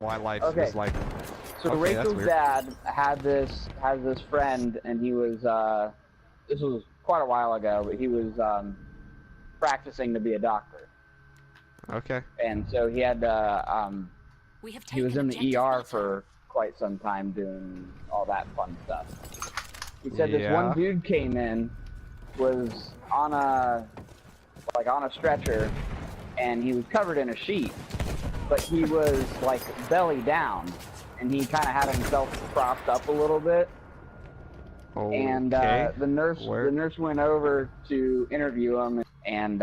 why life Okay. is like. So Okay, that's Rachel's weird. dad had this friend, and he was this was quite a while ago, but he was practicing to be a doctor, Okay. and so he had he was in the ER for quite some time doing all that fun stuff. He said this one dude came in, was on a stretcher, and he was covered in a sheet, but he was like belly down, and he kind of had himself propped up a little bit. Okay. And the nurse went over to interview him, and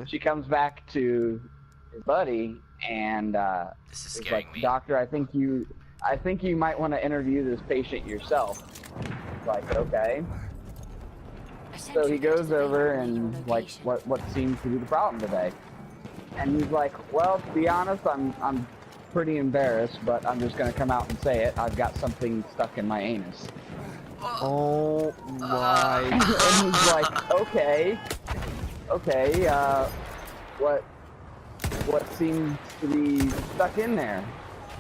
she comes back to his buddy, and this is is scaring like, me. "Doctor, I think you might want to interview this patient yourself." Like, okay. So he goes over and like, what seems to be the problem today? And he's like, "Well, to be honest, I'm pretty embarrassed, but I'm just gonna come out and say it. I've got something stuck in my anus." Oh my. And he's like, okay, what seems to be stuck in there?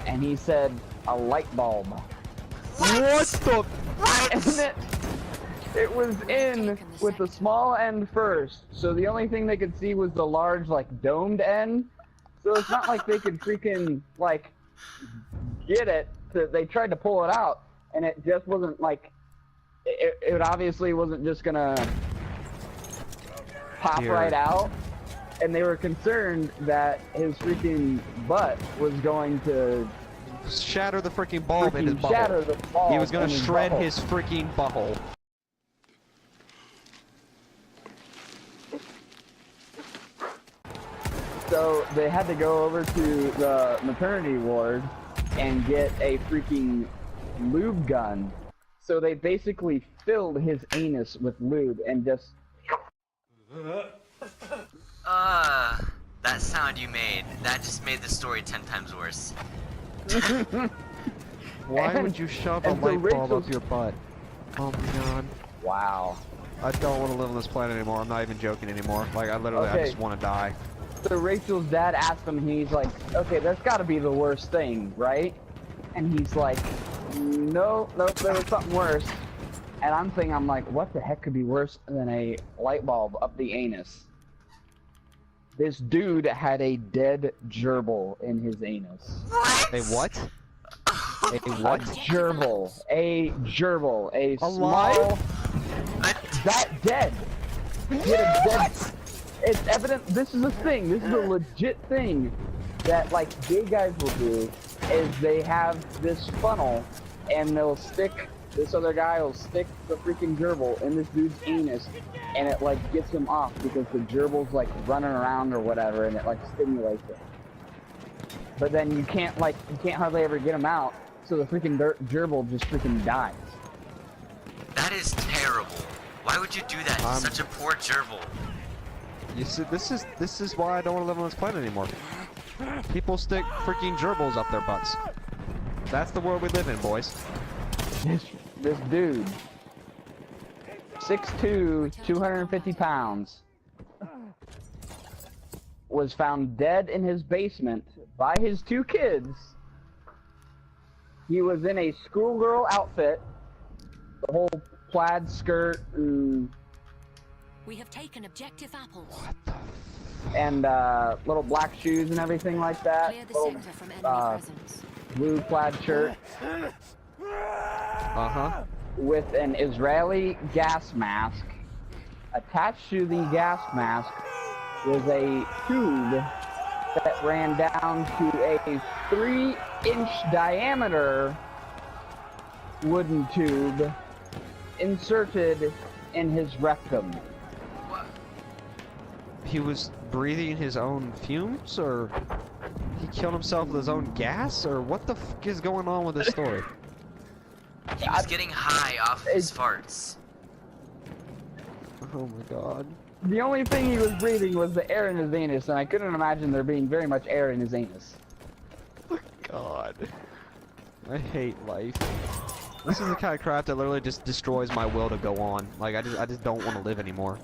And he said, a light bulb. What the? And it was in with the small end first, so the only thing they could see was the large, like, domed end. So it's not like they could freaking, like, get it. They tried to pull it out, and it just wasn't, like, it obviously wasn't just gonna pop right out, and they were concerned that his freaking butt was going to shatter the freaking bulb in his butthole. Shatter the bulb. He was gonna shred his freaking butthole. So they had to go over to the maternity ward and get a freaking lube gun. So they basically filled his anus with lube and just... That sound you made, that just made the story 10 times worse. Why would you shove a light bulb up your butt? Oh my god. Wow. I don't want to live on this planet anymore. I'm not even joking anymore. Like, I just want to die. So Rachel's dad asked him, he's like, okay, that's gotta be the worst thing, right? And he's like, no, there was something worse. And I'm like, what the heck could be worse than a light bulb up the anus? This dude had a dead gerbil in his anus. What? A what? A what? A gerbil. A alive? Small... That dead. He had a dead... It's evident, this is a thing, this is a legit thing that, like, gay guys will do, is they have this funnel, and they'll stick, this other guy will stick the freaking gerbil in this dude's anus, and it, like, gets him off because the gerbil's, like, running around or whatever, and it, like, stimulates it. But then you can't hardly ever get him out, so the freaking gerbil just freaking dies. That is terrible. Why would you do that to such a poor gerbil? You see, this is why I don't want to live on this planet anymore. People stick freaking gerbils up their butts. That's the world we live in, boys. This dude, 6'2", 250 pounds, was found dead in his basement by his 2 kids. He was in a schoolgirl outfit, the whole plaid skirt and... We have taken objective apples. What the and little black shoes and everything like that. Clear the Little, sector from enemy presence. blue plaid shirt. Uh-huh. With an Israeli gas mask. Attached to the gas mask was a tube that ran down to a 3-inch diameter wooden tube inserted in his rectum. He was breathing his own fumes, or he killed himself with his own gas, or what the f is going on with this story? He was getting high off his farts. Oh my god. The only thing he was breathing was the air in his anus, and I couldn't imagine there being very much air in his anus. God. I hate life. This is the kind of crap that literally just destroys my will to go on. Like, I just don't want to live anymore.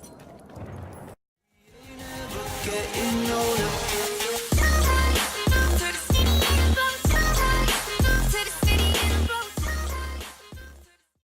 Getting older.